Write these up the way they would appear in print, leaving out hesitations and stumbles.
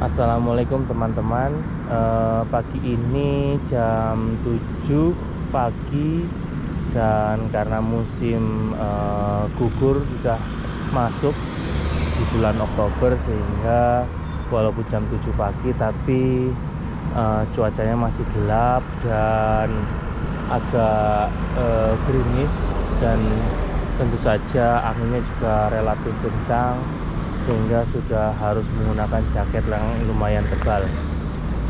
Assalamualaikum teman-teman. Pagi ini jam 7 pagi dan karena musim gugur sudah masuk di bulan Oktober, sehingga walaupun jam 7 pagi tapi cuacanya masih gelap dan agak gerimis, dan tentu saja anginnya juga relatif kencang, sehingga sudah harus menggunakan jaket yang lumayan tebal.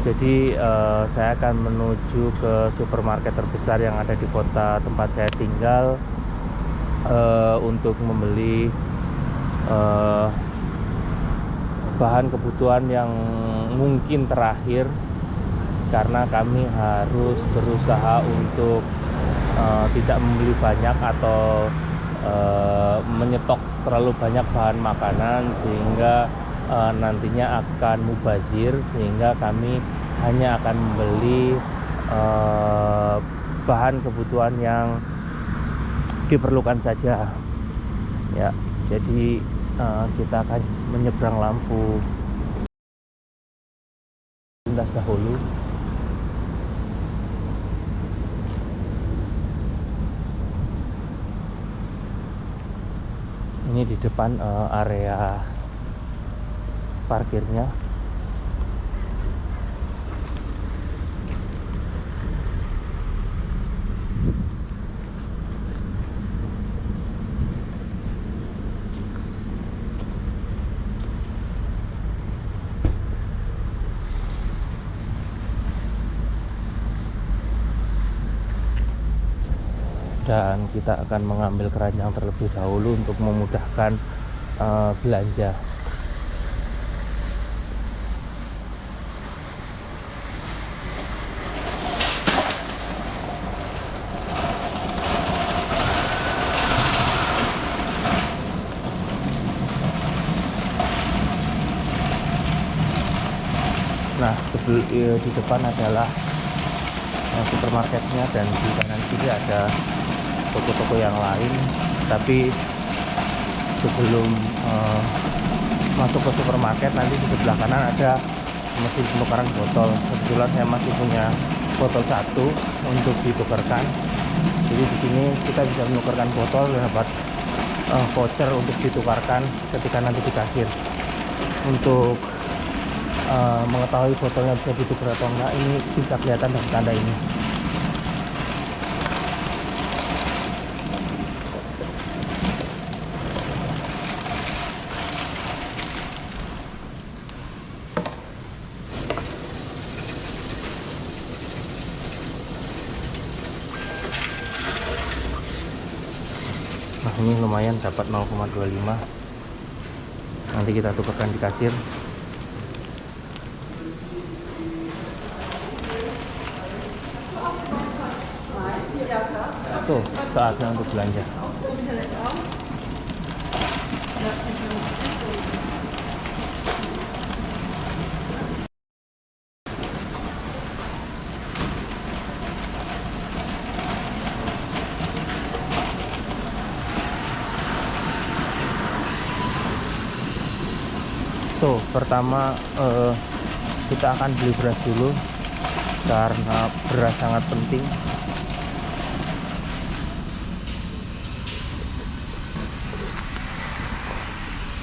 Jadi saya akan menuju ke supermarket terbesar yang ada di kota tempat saya tinggal untuk membeli bahan kebutuhan yang mungkin terakhir, karena kami harus berusaha untuk tidak membeli banyak atau menyetok terlalu banyak bahan makanan, sehingga nantinya akan mubazir, sehingga kami hanya akan membeli bahan kebutuhan yang diperlukan saja ya. Jadi kita akan menyeberang lampu lintas dahulu. Ini di depan area parkirnya. Dan kita akan mengambil keranjang terlebih dahulu untuk memudahkan belanja. Nah, di depan adalah supermarketnya, dan di kanan kiri ada toko-toko yang lain. Tapi sebelum masuk ke supermarket, nanti di sebelah kanan ada mesin penukaran botol. Kebetulan saya masih punya botol satu untuk ditukarkan. Jadi di sini kita bisa menukarkan botol dan dapat voucher untuk ditukarkan ketika nanti di kasir. Untuk mengetahui botolnya bisa ditukar atau enggak, ini bisa kelihatan dari tanda ini. Nah, ini lumayan, dapat 0,25. Nanti kita tukarkan di kasir. So, saatnya untuk belanja. So, pertama kita akan beli beras dulu, karena beras sangat penting.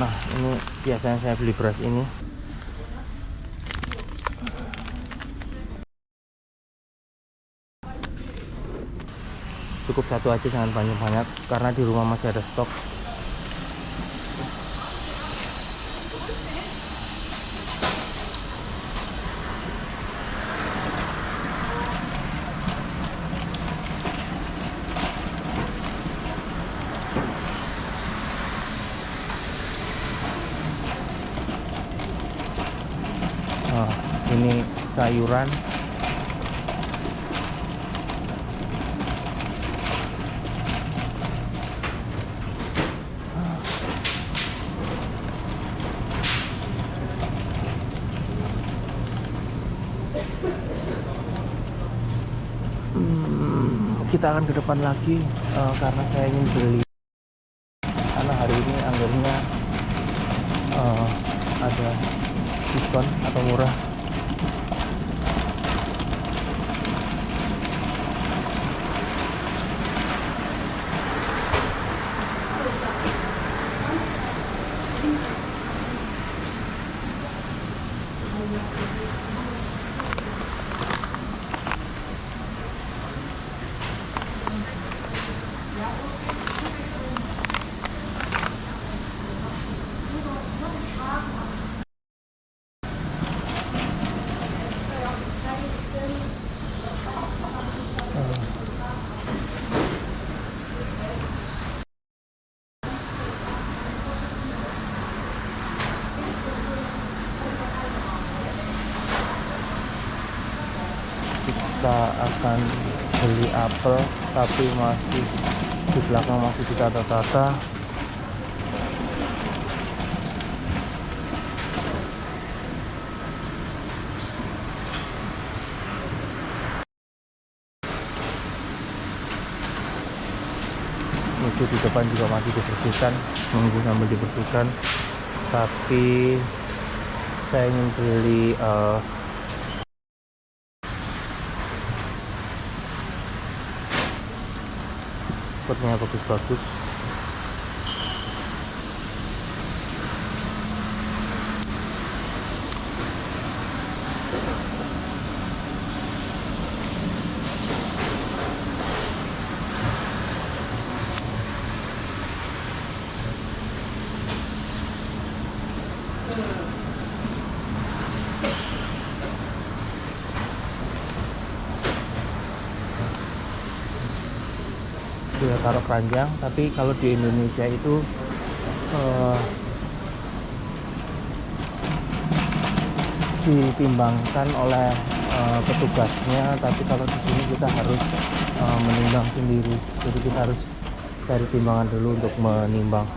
Nah, ini biasanya saya beli beras ini. Cukup satu aja, jangan banyak-banyak, karena di rumah masih ada stok. Ini sayuran. Kita akan ke depan lagi karena saya ingin beli, karena hari ini anggurnya ada diskon atau murah. Kita akan beli apel, tapi masih di belakang masih ditata-tata. Itu di depan juga masih dibersihkan, nunggu sambil dibersihkan. Tapi saya ingin beli spotnya bagus-bagus. Dia taruh keranjang, tapi kalau di Indonesia itu ditimbangkan oleh petugasnya, tapi kalau di sini kita harus menimbang sendiri. Jadi kita harus cari timbangan dulu untuk menimbang.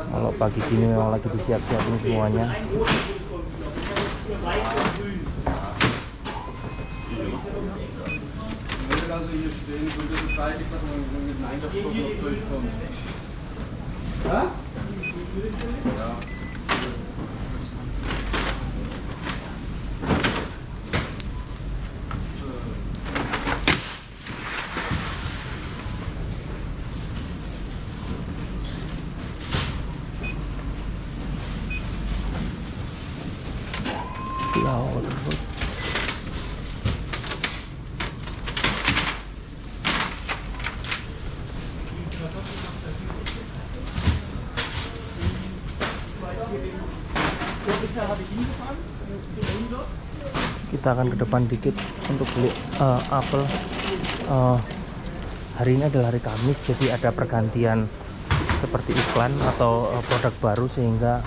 Kalau pagi gini memang lagi disiap-siapin semuanya. Also hier stehen, so das ist zeitig, dass man mit einem Einkaufskorb noch durchkommt. Ja? Ja. Kita akan ke depan dikit untuk beli apel. Hari ini adalah hari Kamis, jadi ada pergantian seperti iklan atau produk baru, sehingga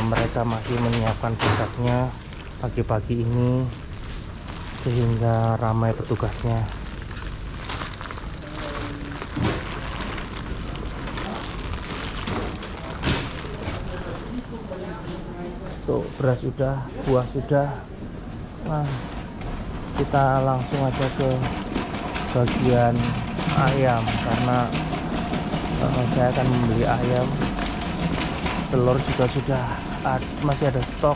mereka masih menyiapkan produknya pagi-pagi ini, sehingga ramai petugasnya. So, beras sudah, buah sudah. Nah, kita langsung aja ke bagian ayam, karena saya akan membeli ayam. Telur juga sudah masih ada stok.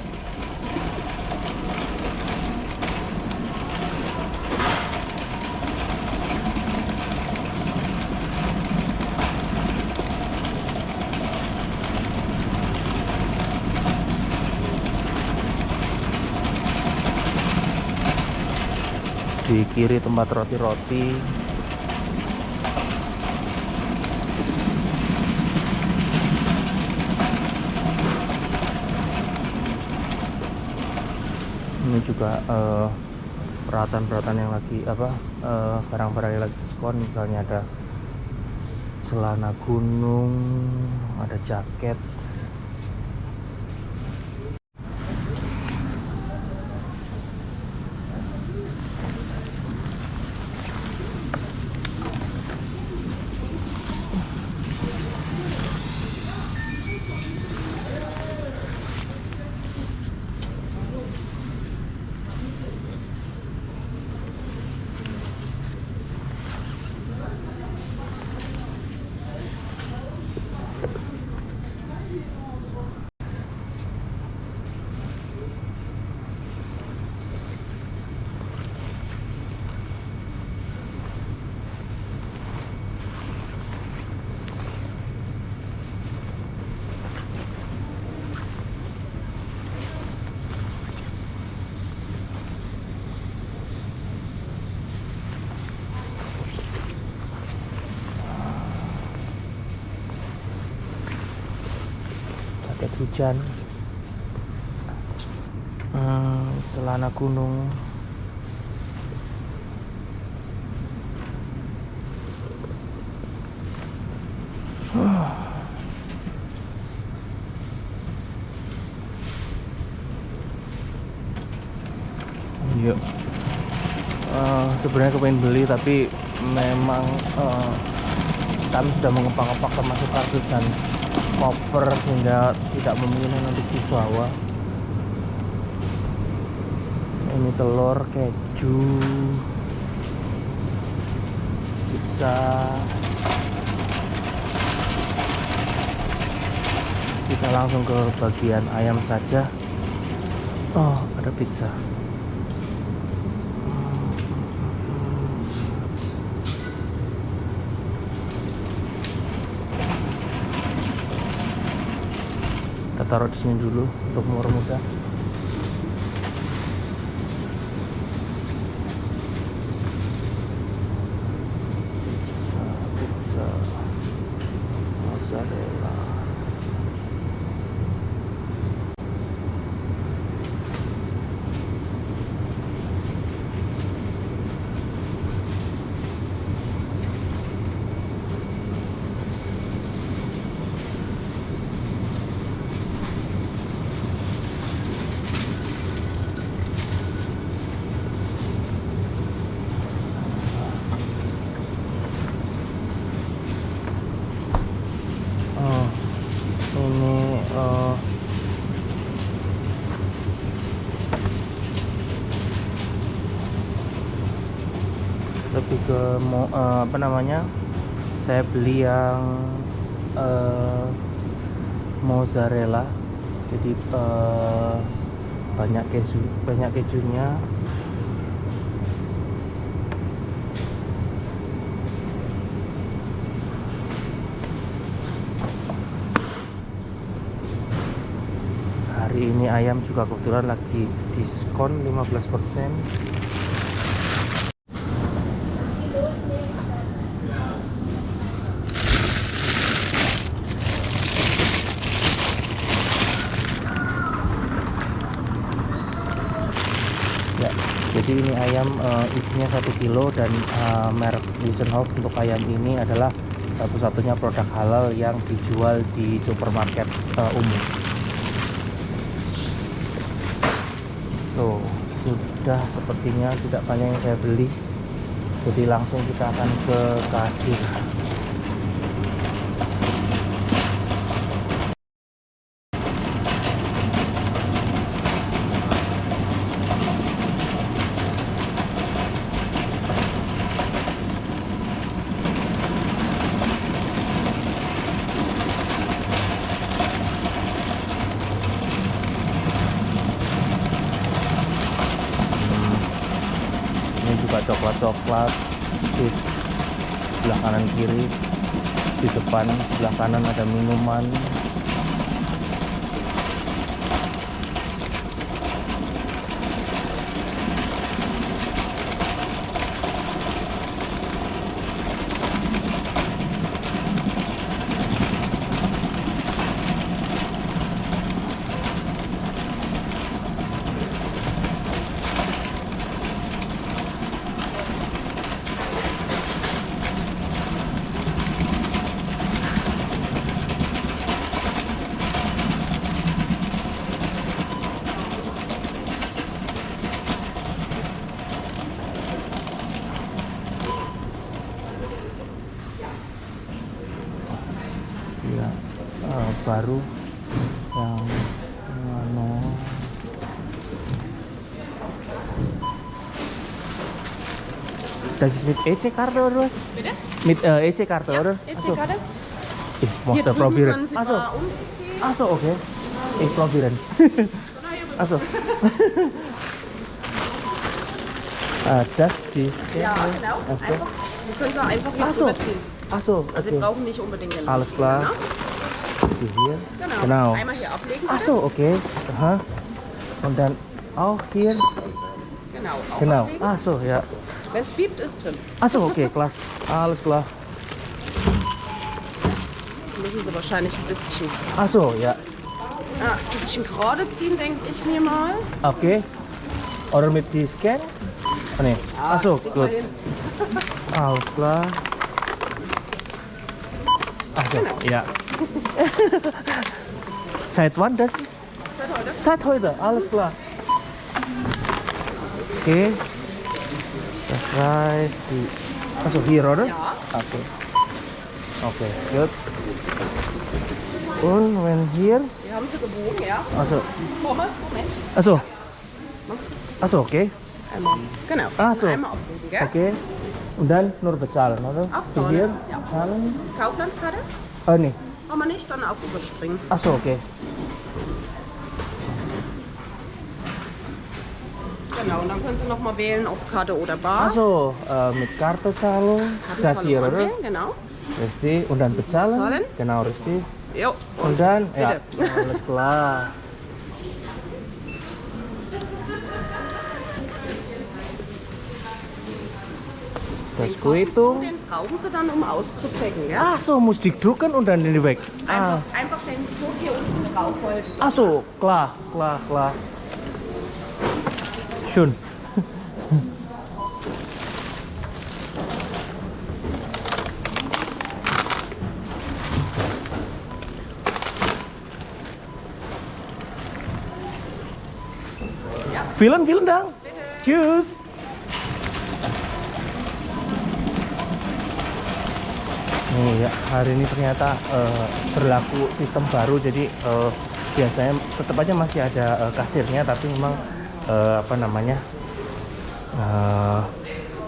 Di kiri tempat roti-roti. Ini juga peralatan-peralatan yang lagi barang-barang yang lagi diskon. Misalnya ada celana gunung, ada jaket. jaket hujan, celana gunung. Yuk, sebenarnya kepengen beli tapi memang kami sudah mengepak-epak termasuk kardus dan koper sehingga tidak memungkinkan untuk dibawa. Ini telur, keju, pizza. Kita langsung ke bagian ayam saja. Oh, ada pizza. Kita taruh di sini dulu untuk mempermudah. Pizza mozzarella. Lebih ke apa namanya, saya beli yang mozzarella, jadi banyak kejunya. Hari ini ayam juga kebetulan lagi diskon 15%. Ya, jadi ini ayam isinya 1 kilo dan merek Wiesenhof untuk ayam ini adalah satu-satunya produk halal yang dijual di supermarket umum. So, sudah sepertinya tidak banyak yang saya beli, jadi langsung kita akan ke kasir. Ini juga coklat-coklat di sebelah kanan kiri, di depan sebelah kanan ada minuman. Ya, baru yang mana? Das ist mit EC-Karte oder was? Bitte? Mit EC-Karte, Ja, oder? EC-Karte. Ich Hier mochte drüben probieren. können Sie Ach so. mal umziehen. Ach so, okay. Ich probieren. Ach so. Das die. Ja, genau. Ach so. Einfach, wir können Sie einfach hier Ach so. drüber ziehen. Ach so, Also Sie okay. brauchen nicht unbedingt den Alles klar. Ne? Die hier. Genau. Genau. Einmal hier ablegen. Ach bitte. so, okay. Aha. Und dann auch hier. Genau. Auch Genau. ablegen. Ach so, ja. Wenn es piept, ist drin. Ach so, okay, klasse. Alles klar. Jetzt müssen Sie wahrscheinlich ein bisschen. Ach so, ja. ein bisschen gerade ziehen, denke ich mir mal. Okay. Oder mit die Scan? Oh, nee. Achso, krieg gut. mal hin. Alles klar. Achso, ja. Seit wann das ist? Seit heute. Seit heute, alles klar. Okay. Das heißt die. Achso, hier, oder? Ja. Okay. Okay, gut. Und wenn hier. Die haben sie gewogen, ja. Also. Moment. Achso. Machst du? Achso, okay. Einmal. Genau. Ach so. Einmal abbiegen, gell? Okay. Und dann nur bezahlen, oder? Aufzahlen, Hier ja. zahlen. Kauflandkarte? Oh, nee. Haben wir nicht, dann auf überspringen. Achso, okay. Genau, und dann können Sie noch mal wählen, ob Karte oder Bar. Achso, mit Karte zahlen. Das hier, oder? anwählen, genau. Richtig. Und dann bezahlen. Bezahlen. Genau, richtig. Jo. Und dann, jetzt ja, bitte. alles klar. Das Den Quittung. Den brauchen Sie dann, um auszuchecken, gell? Ach so, muss ich drücken und dann den weg. Ah. Einfach den Code hier unten draufhalten. Ach so, klar. Schön. Ja. Vielen Dank. Tschüss. Nih ya, hari ini ternyata berlaku sistem baru, jadi biasanya tetap aja masih ada kasirnya, tapi memang apa namanya,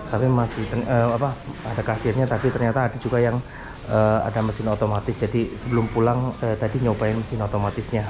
tapi masih ada kasirnya, tapi ternyata ada juga yang ada mesin otomatis. Jadi sebelum pulang tadi nyobain mesin otomatisnya.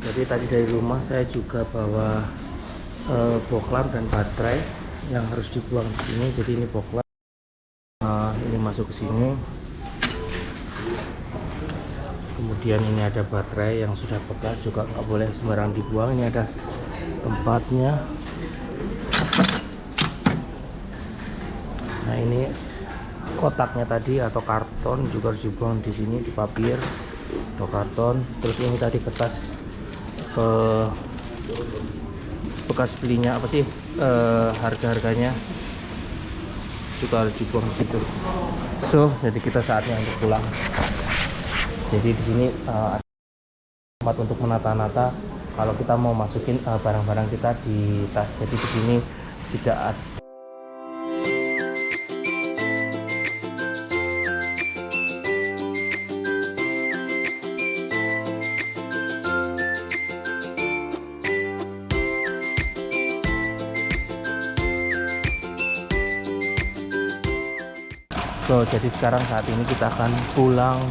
Jadi tadi dari rumah saya juga bawa boklar dan baterai yang harus dibuang di sini. Jadi ini boklar, ini masuk ke sini. Kemudian ini ada baterai yang sudah bekas, juga nggak boleh sembarang dibuang. Ini ada tempatnya. Nah ini kotaknya tadi atau karton juga harus dibuang di sini, di papir atau karton. Terus ini tadi kertas bekas belinya apa sih, harga-harganya juga harus dibuang di situ. So jadi kita saatnya untuk pulang. Jadi di sini ada tempat untuk menata-nata kalau kita mau masukin barang-barang kita di tas. Jadi di sini tidak ada. So, jadi sekarang saat ini kita akan pulang.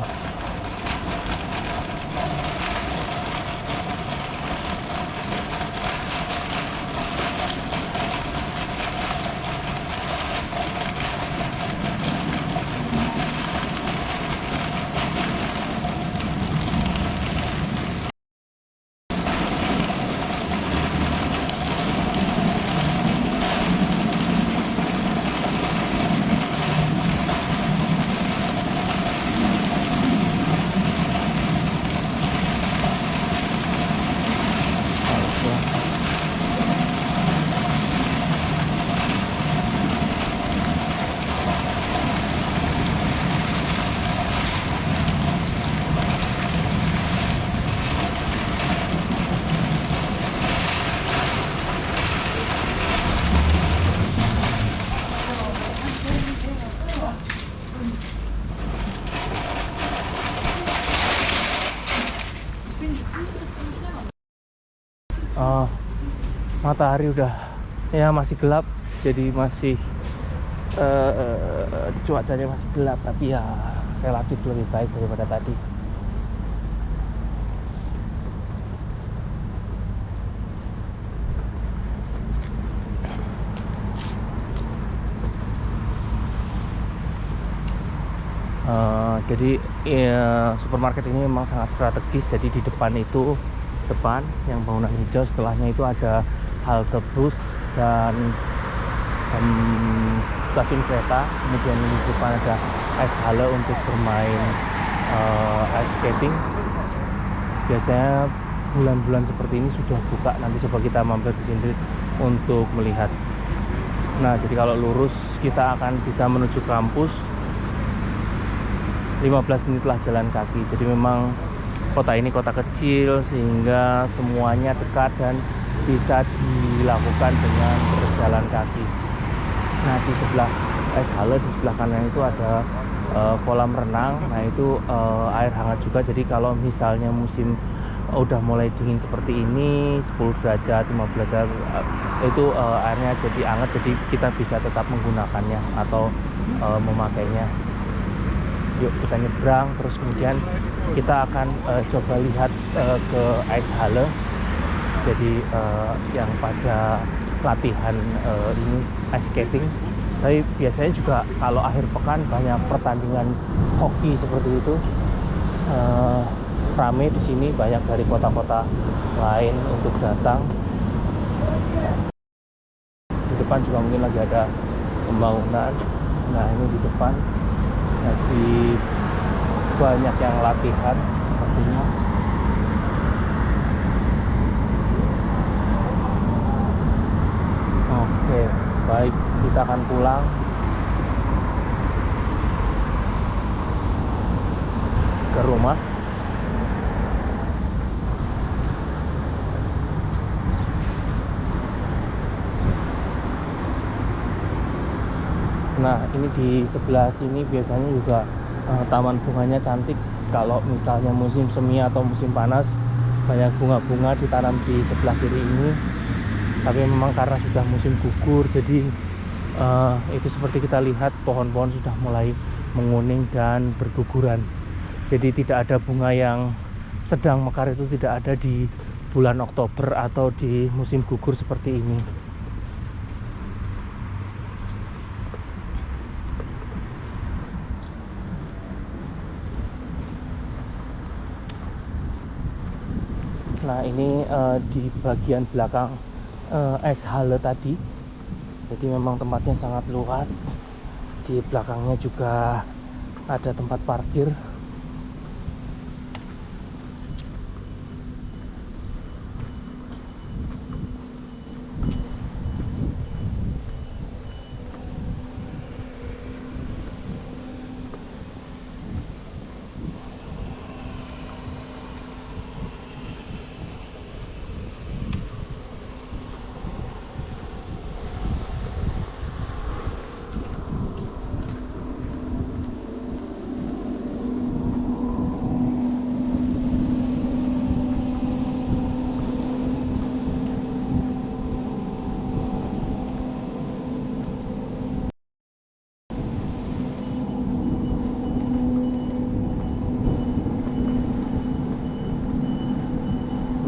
matahari udah ya masih gelap, jadi masih cuacanya masih gelap, tapi ya relatif lebih baik daripada tadi. Jadi ya, supermarket ini memang sangat strategis. Jadi di depan yang bangunan hijau, setelahnya itu ada halte bus dan stasiun kereta. Kemudian di depan ada ice hall untuk bermain ice skating. Biasanya bulan-bulan seperti ini sudah buka. Nanti coba kita mampir di sini untuk melihat. Nah, jadi kalau lurus kita akan bisa menuju kampus. 15 menit lah jalan kaki. Jadi memang kota ini kota kecil sehingga semuanya dekat dan bisa dilakukan dengan berjalan kaki. Nah, di sebelah ice hall, di sebelah kanan itu ada kolam renang. Nah, itu air hangat juga. Jadi kalau misalnya musim udah mulai dingin seperti ini, 10 derajat, 15 derajat, itu airnya jadi hangat. Jadi kita bisa tetap menggunakannya atau memakainya. Yuk kita nyebrang, terus kemudian kita akan coba lihat ke ice hall. Jadi yang pada latihan ini ice skating. Tapi biasanya juga kalau akhir pekan banyak pertandingan hoki seperti itu. Rame di sini, banyak dari kota-kota lain untuk datang. Di depan juga mungkin lagi ada pembangunan. Nah, ini di depan lagi banyak yang latihan sepertinya. Oke, baik, kita akan pulang. Ke rumah. Nah, ini di sebelah sini biasanya juga taman bunganya cantik. Kalau misalnya musim semi atau musim panas, banyak bunga-bunga ditanam di sebelah kiri ini. Tapi memang karena sudah musim gugur, jadi itu seperti kita lihat pohon-pohon sudah mulai menguning dan berguguran. Jadi tidak ada bunga yang sedang mekar, itu tidak ada di bulan Oktober atau di musim gugur seperti ini. Nah, ini di bagian belakang ice hall tadi. Jadi memang tempatnya sangat luas. Di belakangnya juga ada tempat parkir.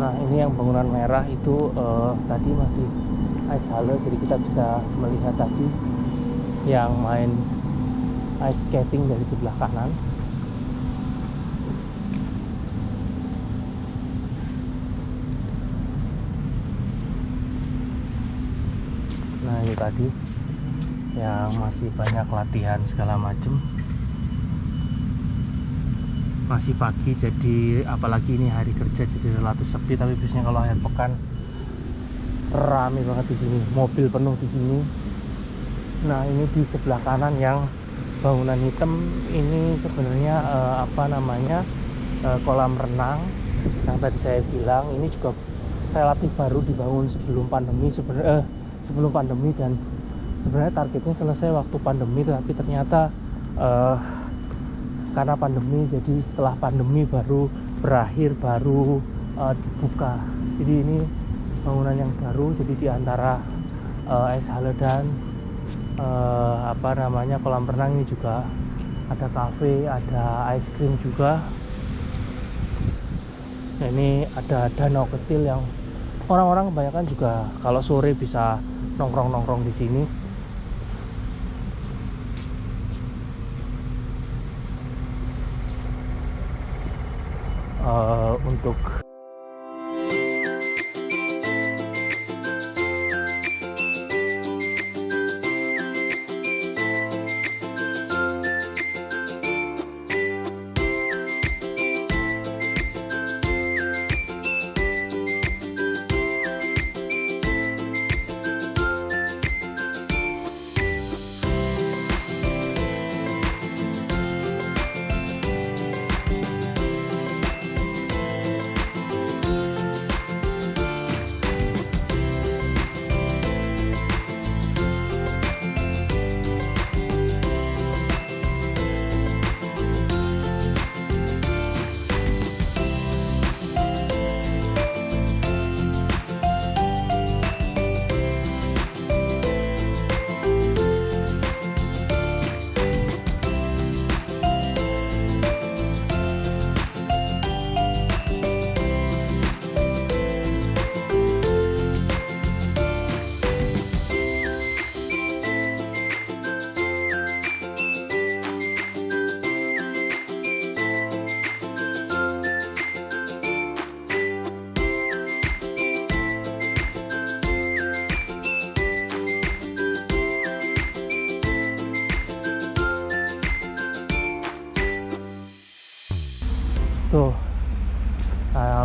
Nah, ini yang bangunan merah itu tadi masih ice hall, jadi kita bisa melihat tadi yang main ice skating dari sebelah kanan. Nah, ini tadi yang masih banyak latihan segala macam. Masih pagi, jadi apalagi ini hari kerja jadi relatif sepi. Tapi biasanya kalau akhir pekan rame banget di sini, mobil penuh di sini. Nah, ini di sebelah kanan yang bangunan hitam ini sebenarnya apa namanya, kolam renang yang tadi saya bilang. Ini juga relatif baru dibangun sebelum pandemi sebelum pandemi, dan sebenarnya targetnya selesai waktu pandemi, tapi ternyata karena pandemi, jadi setelah pandemi baru berakhir, baru dibuka. Jadi ini bangunan yang baru. Jadi di antara es hale dan kolam renang ini juga ada kafe, ada ice cream juga. Nah, ini ada danau kecil yang orang-orang kebanyakan juga kalau sore bisa nongkrong-nongkrong di sini. Untuk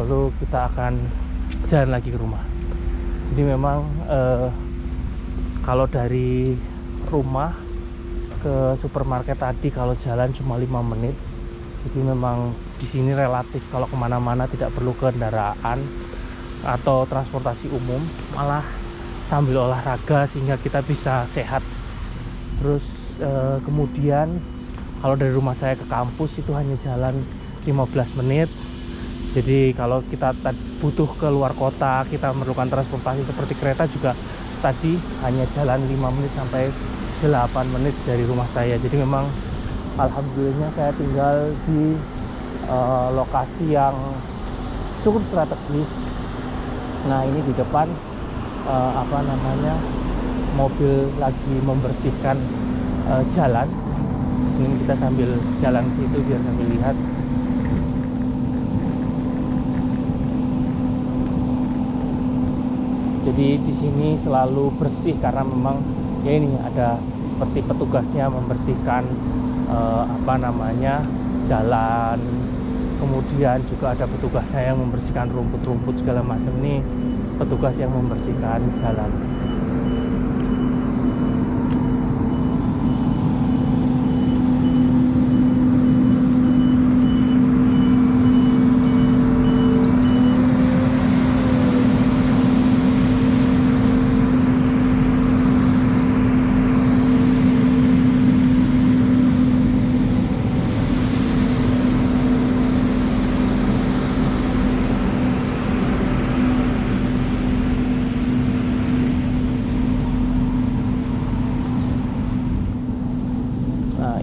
lalu kita akan jalan lagi ke rumah. Jadi memang kalau dari rumah ke supermarket tadi kalau jalan cuma 5 menit. Jadi memang di sini relatif kalau kemana-mana tidak perlu kendaraan atau transportasi umum, malah sambil olahraga sehingga kita bisa sehat. Terus kemudian kalau dari rumah saya ke kampus itu hanya jalan 15 menit. Jadi kalau kita butuh ke luar kota, kita memerlukan transportasi seperti kereta juga tadi hanya jalan 5 menit sampai 8 menit dari rumah saya. Jadi memang alhamdulillahnya saya tinggal di lokasi yang cukup strategis. Nah, ini di depan mobil lagi membersihkan jalan. Ini kita sambil jalan situ biar sambil lihat. Jadi di sini selalu bersih karena memang ya ini ada seperti petugasnya membersihkan jalan. Kemudian juga ada petugasnya yang membersihkan rumput-rumput segala macam. Ini petugas yang membersihkan jalan.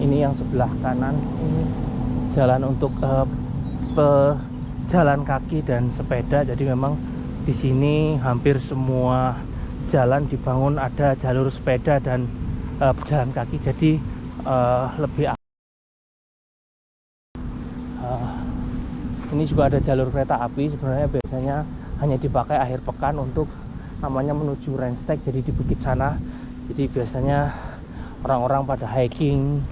Ini yang sebelah kanan ini jalan untuk pejalan kaki dan sepeda. Jadi memang di sini hampir semua jalan dibangun ada jalur sepeda dan pejalan kaki. Jadi lebih ini juga ada jalur kereta api. Sebenarnya biasanya hanya dipakai akhir pekan untuk namanya menuju Renstek, jadi di bukit sana. Jadi biasanya orang-orang pada hiking,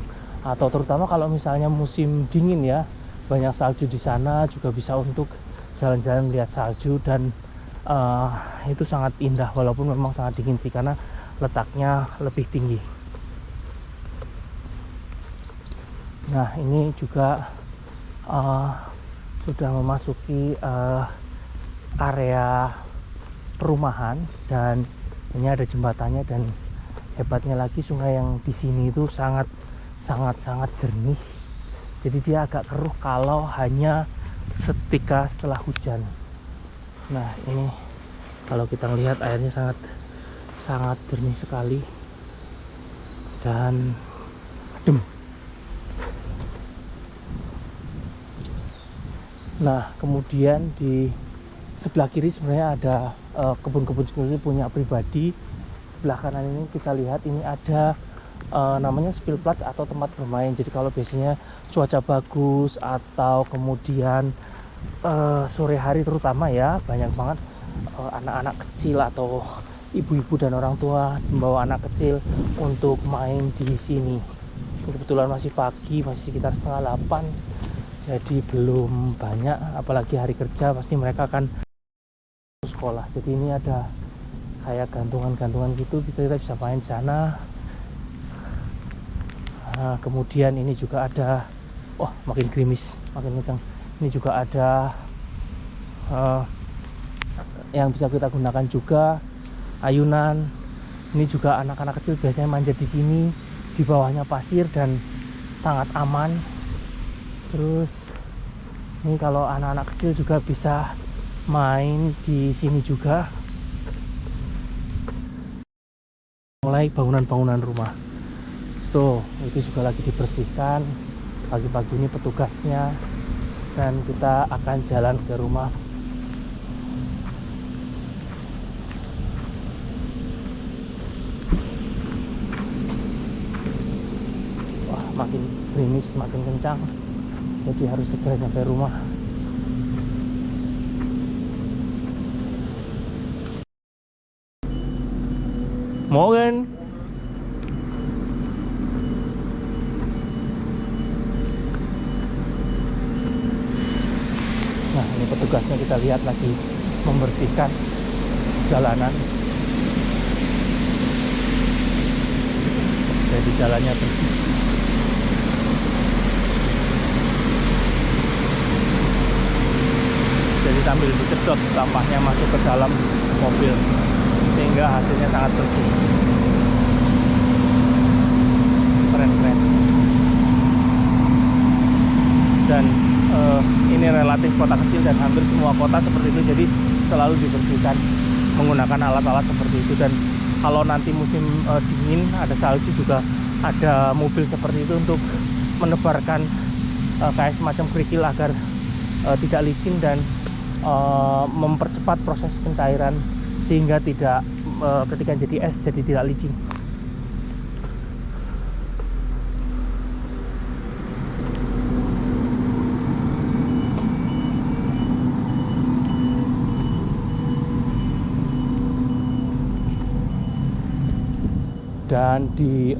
atau terutama kalau misalnya musim dingin ya, banyak salju di sana, juga bisa untuk jalan-jalan lihat salju. Dan itu sangat indah walaupun memang sangat dingin sih karena letaknya lebih tinggi. Nah, ini juga sudah memasuki area perumahan dan ini ada jembatannya. Dan hebatnya lagi sungai yang di sini itu sangat jernih. Jadi dia agak keruh kalau hanya setika setelah hujan. Nah, ini Kalau kita lihat airnya sangat jernih sekali dan adem. Nah, kemudian di sebelah kiri sebenarnya ada kebun-kebun sendiri punya pribadi. Sebelah kanan ini kita lihat ini ada namanya Spielplatz atau tempat bermain. Jadi kalau biasanya cuaca bagus atau kemudian sore hari terutama ya, banyak banget anak-anak kecil atau ibu-ibu dan orang tua membawa anak kecil untuk main di sini. Kebetulan masih pagi, masih sekitar 7:30, jadi belum banyak, apalagi hari kerja pasti mereka akan sekolah. Jadi ini ada kayak gantungan-gantungan gitu, kita bisa main di sana. Nah, kemudian ini juga ada, wah makin gerimis, makin kencang. Ini juga ada yang bisa kita gunakan juga, ayunan. Ini juga anak-anak kecil biasanya manjat di sini, di bawahnya pasir dan sangat aman. Terus ini kalau anak-anak kecil juga bisa main di sini juga. Mulai bangunan-bangunan rumah. So, itu juga lagi dibersihkan pagi-pagi ini petugasnya, dan kita akan jalan ke rumah. Wah, makin gerimis, makin kencang, jadi harus segera sampai rumah. Morgen. Nah, ini petugasnya kita lihat lagi membersihkan jalanan. Jadi jalannya bersih. Jadi sambil disedot sampahnya masuk ke dalam mobil, sehingga hasilnya sangat bersih. Keren-keren. Dan ini relatif kota kecil dan hampir semua kota seperti itu, jadi selalu dibersihkan menggunakan alat-alat seperti itu. Dan kalau nanti musim dingin, ada salju juga ada mobil seperti itu untuk menebarkan kayak semacam kerikil agar tidak licin dan mempercepat proses pencairan, sehingga tidak ketika jadi es jadi tidak licin. Dan di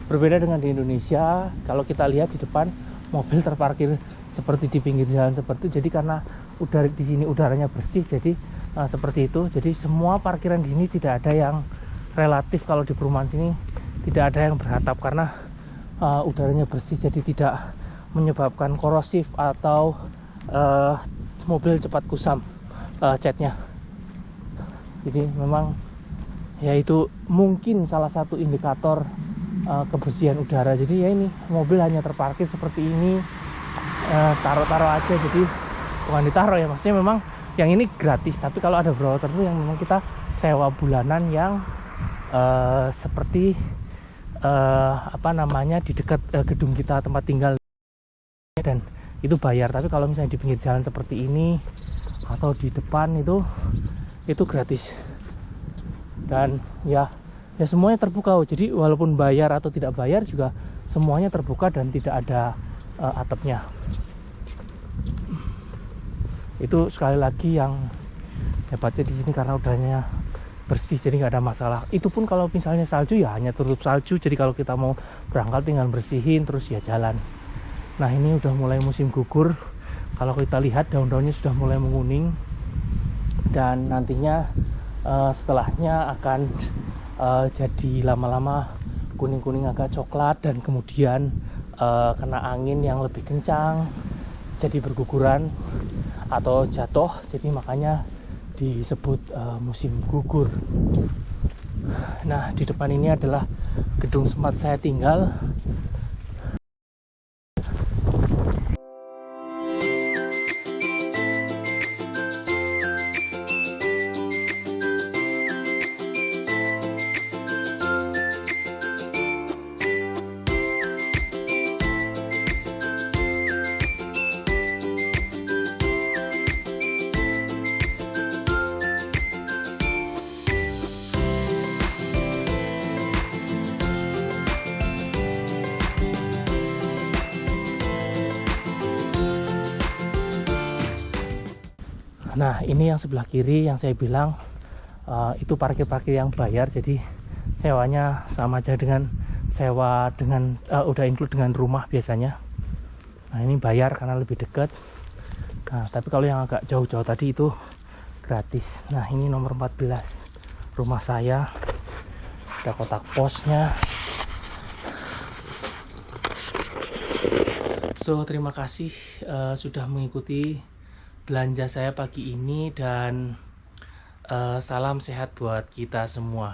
berbeda dengan di Indonesia, kalau kita lihat di depan mobil terparkir seperti di pinggir jalan seperti itu. Jadi karena udara di sini udaranya bersih, jadi seperti itu. Jadi semua parkiran di sini tidak ada yang relatif, kalau di perumahan sini tidak ada yang beratap karena udaranya bersih, jadi tidak menyebabkan korosif atau mobil cepat kusam catnya. Jadi memang ya itu mungkin salah satu indikator kebersihan udara. Jadi ya ini mobil hanya terparkir seperti ini, taruh-taruh aja, jadi bukan ditaruh ya, maksudnya memang yang ini gratis. Tapi kalau ada beberapa tertentu yang memang kita sewa bulanan yang seperti apa namanya di dekat gedung kita tempat tinggal, dan itu bayar. Tapi kalau misalnya di pinggir jalan seperti ini atau di depan itu gratis. Dan ya semuanya terbuka. Jadi walaupun bayar atau tidak bayar juga semuanya terbuka dan tidak ada atapnya. Itu sekali lagi yang hebatnya di sini, karena udaranya bersih, jadi nggak ada masalah. Itu pun kalau misalnya salju ya hanya tutup salju, jadi kalau kita mau berangkat tinggal bersihin terus ya jalan. Nah, ini udah mulai musim gugur. Kalau kita lihat daun-daunnya sudah mulai menguning, dan nantinya setelahnya akan jadi lama-lama kuning-kuning agak coklat, dan kemudian kena angin yang lebih kencang jadi berguguran atau jatuh, jadi makanya disebut musim gugur. Nah, di depan ini adalah gedung tempat saya tinggal. Nah, ini yang sebelah kiri yang saya bilang itu parkir-parkir yang bayar, jadi sewanya sama aja dengan sewa dengan udah include dengan rumah biasanya. Nah, ini bayar karena lebih dekat. Nah, tapi kalau yang agak jauh-jauh tadi itu gratis. Nah, ini nomor 14 rumah saya, ada kotak posnya. So, terima kasih sudah mengikuti belanja saya pagi ini, dan salam sehat buat kita semua.